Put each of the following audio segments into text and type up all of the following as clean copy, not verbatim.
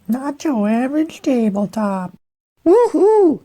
Not your average tabletop. Woohoo!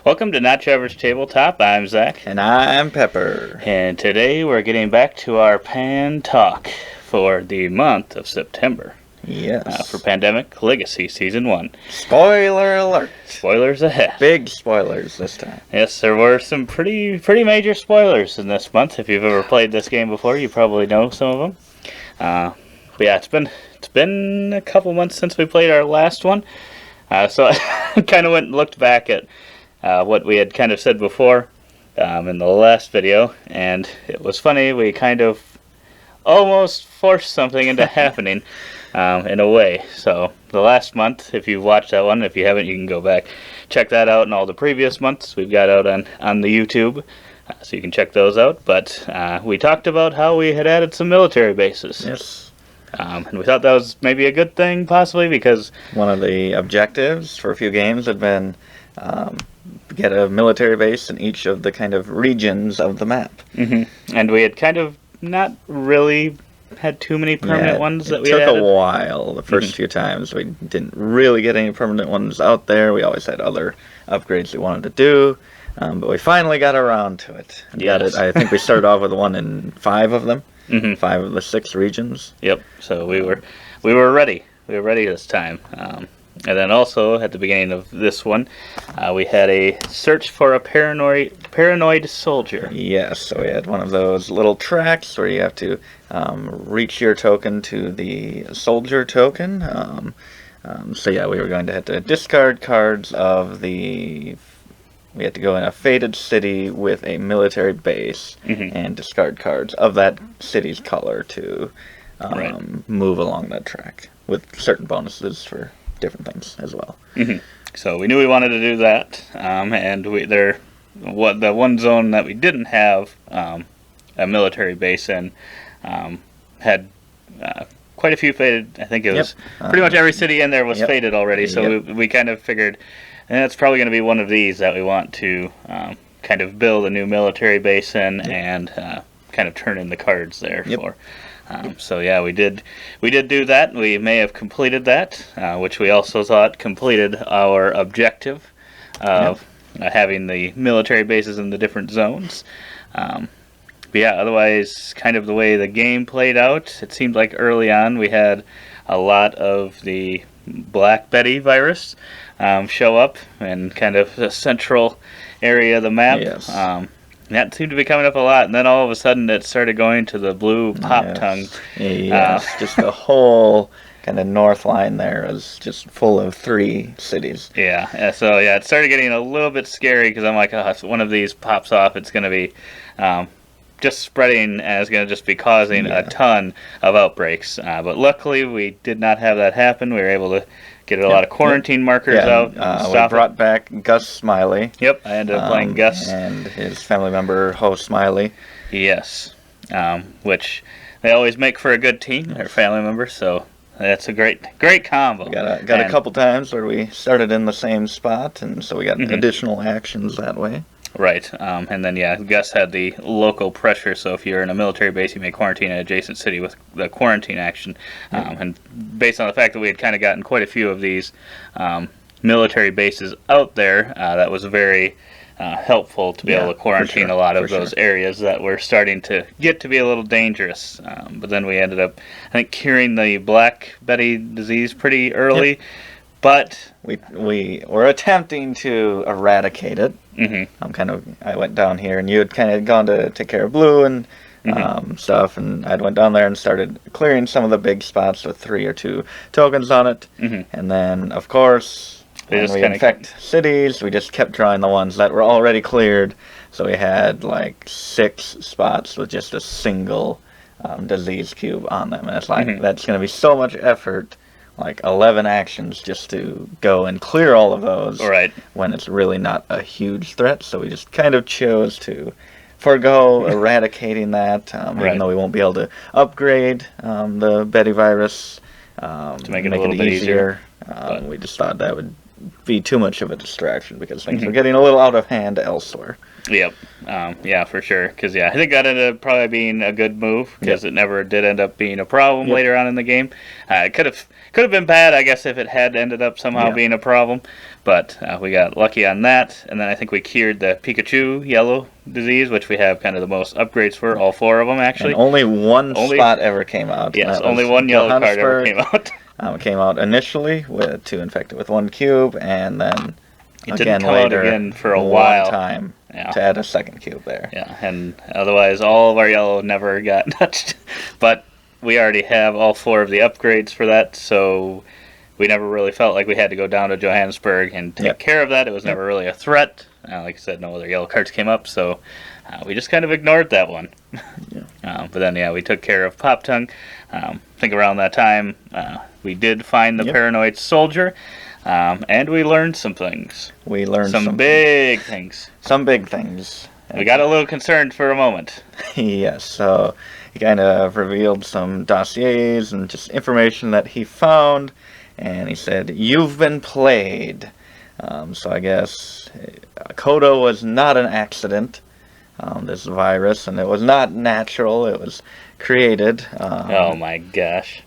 Welcome to Not Your Average Tabletop. I'm Zach. And I'm Pepper. And today we're getting back to our Pan Talk for the month of September. Yes. For Pandemic Legacy Season 1. Spoiler alert. Spoilers ahead. Big spoilers this time. Yes, there were some pretty major spoilers in this month. If you've ever played this game before, you probably know some of them. But yeah, it's been a couple months since we played our last one. So I kind of went and looked back at what we had kind of said before in the last video, and it was funny. We kind of almost forced something into happening in a way. So the last month, if you've watched that one, if you haven't, you can go back, check that out, and all the previous months we've got out on the YouTube, so you can check those out. But we talked about how we had added some military bases. Yes. And we thought that was maybe a good thing, possibly, because one of the objectives for a few games had been get a military base in each of the kind of regions of the map. Mm-hmm. And we had kind of not really had too many permanent ones that we had. It took a while. The first few times we didn't really get any permanent ones out there. We always had other upgrades we wanted to do, but we finally got around to it. Yes. Got it. I think we started off with one in 5 of them. 5 of the 6 regions. Yep. So we were ready. We were ready this time. And then also at the beginning of this one, we had a search for a paranoid soldier. Yes. So we had one of those little tracks where you have to reach your token to the soldier token. So yeah, we were going to have to discard cards of the. We had to go in a fated city with a military base and discard cards of that city's color to move along that track with certain bonuses for different things as well. So we knew we wanted to do that, and the one zone that we didn't have a military base in had quite a few faded. I think it was pretty much every city in there was faded already. So we kind of figured. And that's probably going to be one of these that we want to kind of build a new military base in and kind of turn in the cards there for. So yeah, we did do that. We may have completed that, which we also thought completed our objective of having the military bases in the different zones. But yeah, otherwise, kind of the way the game played out, it seemed like early on we had a lot of the Black Betty virus show up in kind of the central area of the map. Yes. That seemed to be coming up a lot, and then all of a sudden it started going to the blue pop tongue. Yes, just the whole kind of north line there is just full of 3 cities. Yeah, so yeah, it started getting a little bit scary because I'm like, oh, if one of these pops off, it's going to be just spreading, and it's going to just be causing a ton of outbreaks. But luckily, we did not have that happen. We were able to get a lot of quarantine markers out. We brought back Gus Smiley. Yep, I ended up playing Gus. And his family member, Ho Smiley. Yes, which they always make for a good team, their family members, so that's a great combo. Got a couple times where we started in the same spot, and so we got additional actions that way. Right, and then yeah, Gus had the local pressure, so if you're in a military base, you may quarantine an adjacent city with the quarantine action. And based on the fact that we had kind of gotten quite a few of these military bases out there, that was very helpful to be able to quarantine a lot of those areas that were starting to get to be a little dangerous. But then we ended up, I think, curing the Black Betty disease pretty early. But we were attempting to eradicate it. I went down here, and you had kind of gone to take care of Blue and stuff, and I went down there and started clearing some of the big spots with 3 or 2 tokens on it. And then, of course, when we infect cities, we just kept drawing the ones that were already cleared. So we had like 6 spots with just a single disease cube on them, and it's like that's going to be so much effort. Like 11 actions just to go and clear all of those when it's really not a huge threat. So we just kind of chose to forego eradicating that, even though we won't be able to upgrade the Betty virus to make it a little bit easier. We just thought that would be too much of a distraction because things were getting a little out of hand elsewhere. Yep. Yeah, for sure. Because I think that ended up probably being a good move because it never did end up being a problem later on in the game. It could have been bad, I guess, if it had ended up somehow being a problem. But we got lucky on that, and then I think we cured the Pikachu yellow disease, which we have kind of the most upgrades for, all 4 of them actually. And only one spot ever came out. Yes, only one yellow card ever came out. It came out initially to infect it with 1 cube, and then it didn't come out again for a while. Time to add a 2nd cube there. Yeah, and otherwise all of our yellow never got touched. But we already have all 4 of the upgrades for that, so we never really felt like we had to go down to Johannesburg and take care of that. It was never really a threat. Like I said, no other yellow cards came up, so we just kind of ignored that one. But then, we took care of Pop Tongue. I think around that time, we did find the Paranoid Soldier, and we learned some things. We learned some big things. Some big things. We got a little concerned for a moment. Yes, so he kind of revealed some dossiers and just information that he found, and he said, "You've been played." So I guess Kodo was not an accident, this virus, and it was not natural. It was created. Oh my gosh.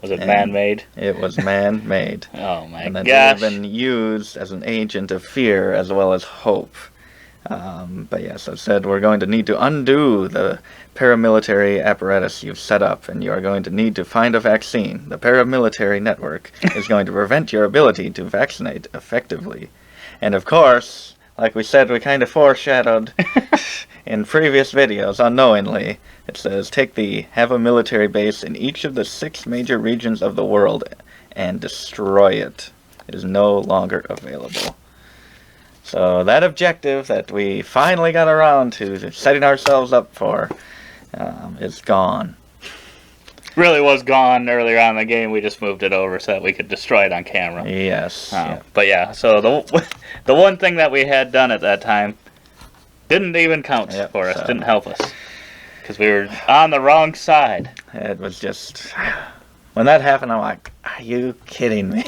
Was it man-made? It was man-made. Oh my and that gosh. it had been used as an agent of fear as well as hope. But yes, I said we're going to need to undo the paramilitary apparatus you've set up, and you are going to need to find a vaccine. The paramilitary network is going to prevent your ability to vaccinate effectively. And of course, like we said, we kind of foreshadowed in previous videos unknowingly. It says, have a military base in each of the 6 major regions of the world and destroy it. It is no longer available. So that objective that we finally got around to setting ourselves up for is gone. Really was gone earlier on in the game. We just moved it over so that we could destroy it on camera. Yes. But so the one thing that we had done at that time didn't even count for us, didn't help us. Because we were on the wrong side. It was just... When that happened, I'm like, are you kidding me?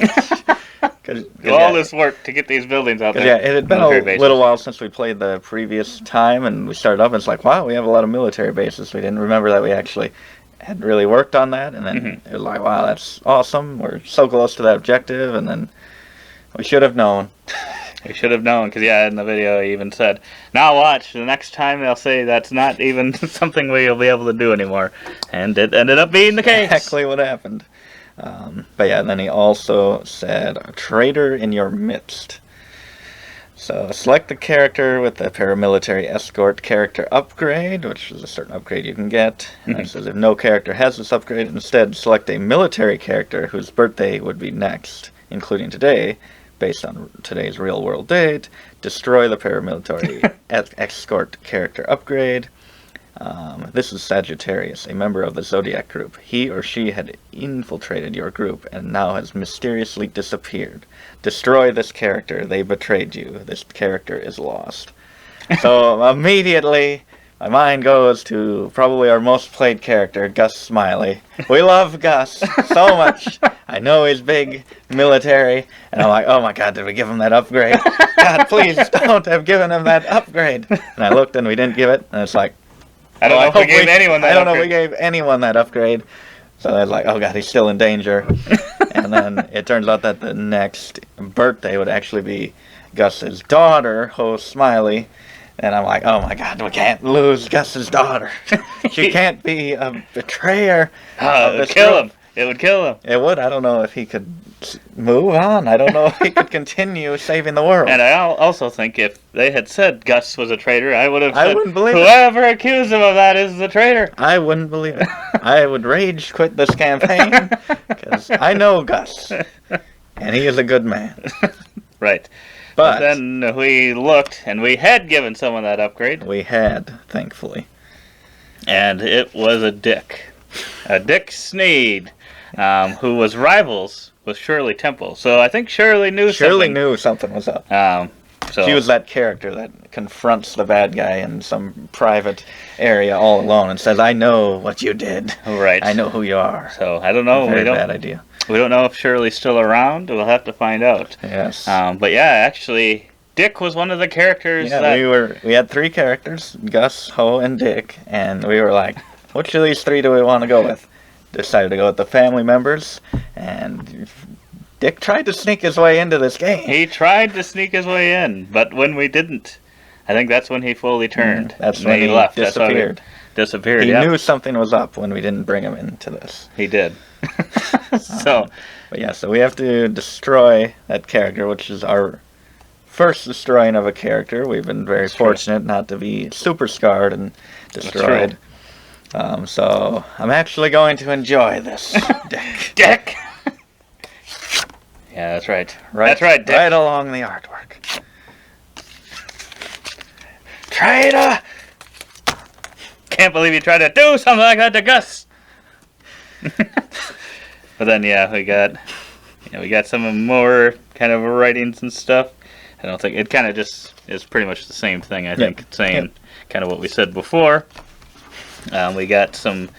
All this work to get these buildings out there. Yeah, it had been a little while since we played the previous time, and we started up, and it's like, wow, we have a lot of military bases. We didn't remember that we actually had really worked on that, and then it was like, wow, that's awesome. We're so close to that objective, and then we should have known. We should have known, because in the video he even said, now watch, the next time they'll say that's not even something we'll be able to do anymore. And it ended up being the case. Exactly what happened. But then he also said, a traitor in your midst. So select the character with the paramilitary escort character upgrade, which is a certain upgrade you can get. And it says if no character has this upgrade, instead select a military character whose birthday would be next, including today, based on today's real-world date. Destroy the paramilitary escort character upgrade. This is Sagittarius, a member of the Zodiac group. He or she had infiltrated your group and now has mysteriously disappeared. Destroy this character. They betrayed you. This character is lost. So immediately, my mind goes to probably our most played character, Gus Smiley. We love Gus so much. I know he's big, military, and I'm like, oh my god, did we give him that upgrade? God, please don't have given him that upgrade. And I looked and we didn't give it, and it's like, I don't know if we gave anyone that upgrade. I don't know if we gave anyone that upgrade. So I was like, oh god, he's still in danger. And then it turns out that the next birthday would actually be Gus's daughter, Ho Smiley. And I'm like, oh my god, we can't lose Gus's daughter. She can't be a betrayer. It would kill him. It would kill him. It would. I don't know if he could move on. I don't know if he could continue saving the world. And I also think if they had said Gus was a traitor, I would have said, wouldn't believe whoever accused him of that is the traitor. I wouldn't believe it. I would rage quit this campaign because I know Gus, and he is a good man. Right. But then we looked, and we had given someone that upgrade. We had, thankfully. And it was a Dick. A Dick Sneed, who was rivals with Shirley Temple. So I think Shirley knew something. Shirley knew something was up. She was that character that confronts the bad guy in some private area all alone and says, I know what you did. Right. I know who you are. So I don't know. Very bad idea. We don't know if Shirley's still around. We'll have to find out. Yes. But actually, Dick was one of the characters Yeah, that... we had 3 characters, Gus, Ho, and Dick, and we were like, which of these 3 do we want to go with? Decided to go with the family members, and Dick tried to sneak his way into this game. He tried to sneak his way in, but when we didn't, I think that's when he fully turned. That's when he left. disappeared. Disappeared, He yeah. knew something was up when we didn't bring him into this. He did. So... But yeah, so we have to destroy that character, which is our first destroying of a character. We've been very fortunate not to be super scarred and destroyed. So I'm actually going to enjoy this, Dick. Dick! Yeah, that's right. That's right, Dick. Right along the artwork. Traitor! Can't believe you tried to do something like that to Gus! But then, yeah, we got some more kind of writings and stuff. I don't think it kind of just is pretty much the same thing. I think saying kind of what we said before. We got some.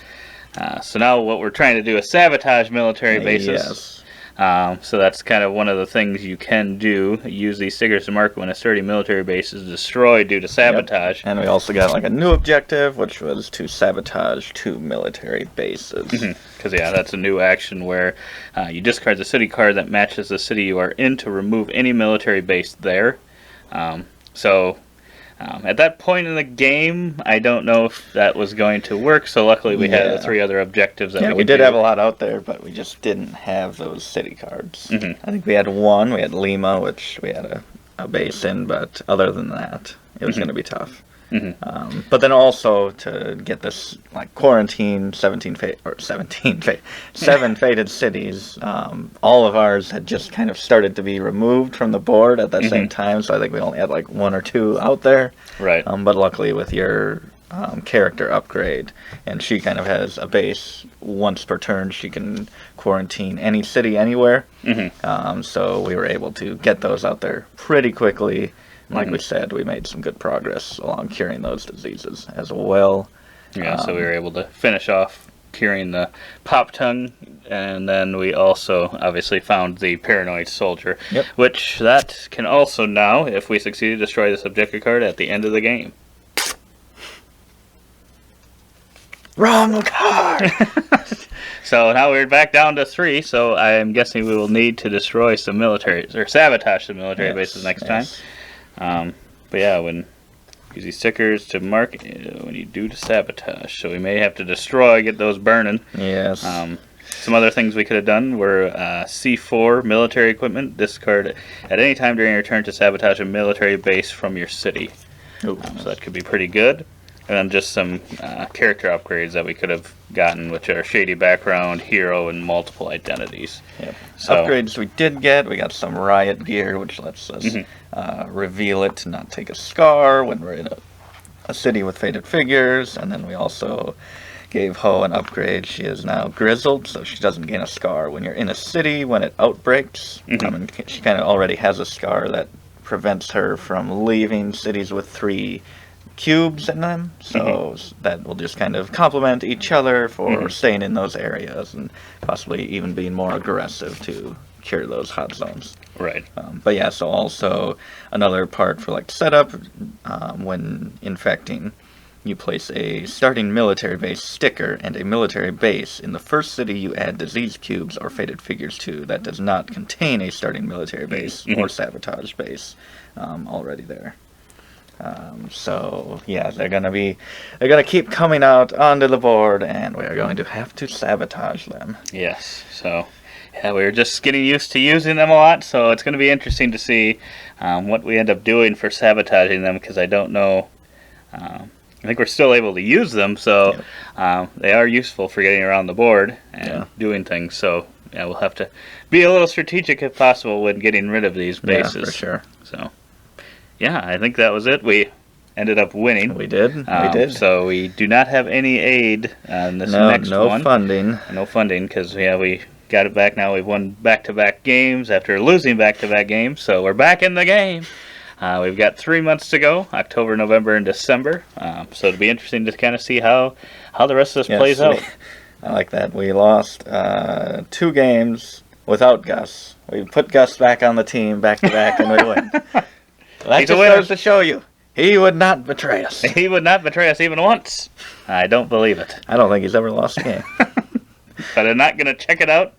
So now what we're trying to do is sabotage military bases. Yes. So that's kind of one of the things you can do. Use these stickers to mark when a sturdy military base is destroyed due to sabotage. And we also got like a new objective, which was to sabotage 2 military bases. Because, yeah, that's a new action where you discard the city card that matches the city you are in to remove any military base there. At that point in the game, I don't know if that was going to work, so luckily we had the 3 other objectives that we did have a lot out there, but we just didn't have those city cards. I think we had 1. We had Lima, which we had a base in, but other than that, it was going to be tough. But then also to get this like quarantine 7 fated cities, all of ours had just kind of started to be removed from the board at that same time, so I think we only had like 1 or 2 out there. Right. But luckily with your character upgrade, and she kind of has a base once per turn, she can quarantine any city anywhere. So we were able to get those out there pretty quickly. Like we said, we made some good progress along curing those diseases as well. Yeah, so we were able to finish off curing the pop tongue, and then we also obviously found the paranoid soldier, which that can also now, if we succeed, destroy this objective card at the end of the game. Wrong card! So now we're back down to 3, so I'm guessing we will need to destroy some military, or sabotage some military bases next time. But yeah, when use these stickers to mark when you do to sabotage. So we may have to destroy, get those burning. Yes. Some other things we could have done were C4 military equipment. Discard at any time during your turn to sabotage a military base from your city. So that could be pretty good. And then just some character upgrades that we could have gotten, which are shady background, hero, and multiple identities. So, upgrades we did get. We got some riot gear, which lets us reveal it to not take a scar when we're in a city with faded figures. And then we also gave Ho an upgrade. She is now grizzled, so she doesn't gain a scar when you're in a city when it outbreaks. And she kind of already has a scar that prevents her from leaving cities with 3 cubes in them, so that will just kind of complement each other for staying in those areas and possibly even being more aggressive to cure those hot zones. Right. But yeah, so also another part for like setup, when infecting, you place a starting military base sticker and a military base in the first city you add disease cubes or faded figures to that does not contain a starting military base or sabotage base already there. So yeah, they're gonna keep coming out onto the board, and we are going to have to sabotage them. Yes. So yeah, we're just getting used to using them a lot, so it's going to be interesting to see what we end up doing for sabotaging them, because I don't know. I think we're still able to use them, so they are useful for getting around the board and doing things. So yeah, we'll have to be a little strategic if possible when getting rid of these bases. Yeah, for sure. So. Yeah, I think that was it. We ended up winning. We did. We did. So we do not have any aid on this next one. No funding, because we got it back now. We've won back-to-back games after losing back-to-back games, so we're back in the game. We've got 3 months to go, October, November, and December. So it'll be interesting to kind of see how the rest of this plays out. I like that. We lost 2 games without Gus. We put Gus back on the team back-to-back, and we win. That He's a just winner. goes to show you. He would not betray us. He would not betray us even once. I don't believe it. I don't think he's ever lost a game. But I'm not going to check it out.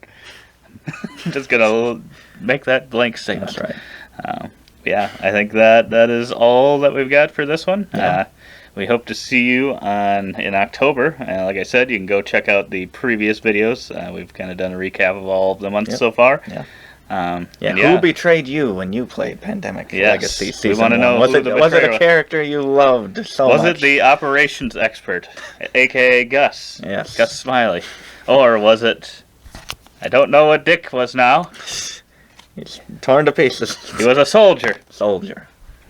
I'm just going to make that blank statement. That's right. Yeah, I think that is all that we've got for this one. Yeah. We hope to see you in October. Like I said, you can go check out the previous videos. We've kind of done a recap of all of the months so far. Yeah. And Who betrayed you when you played Pandemic Legacy we Season want to 1? know Was who it, the was it betrayer a character you loved so much? Was it the operations expert, a.k.a. Gus? Yes. Gus Smiley. Or was it... I don't know what Dick was now. He's torn to pieces. He was a soldier. Soldier.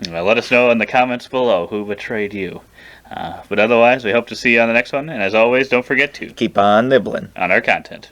Well, let us know in the comments below who betrayed you. But otherwise, we hope to see you on the next one. And as always, don't forget to Keep on nibbling. on our content.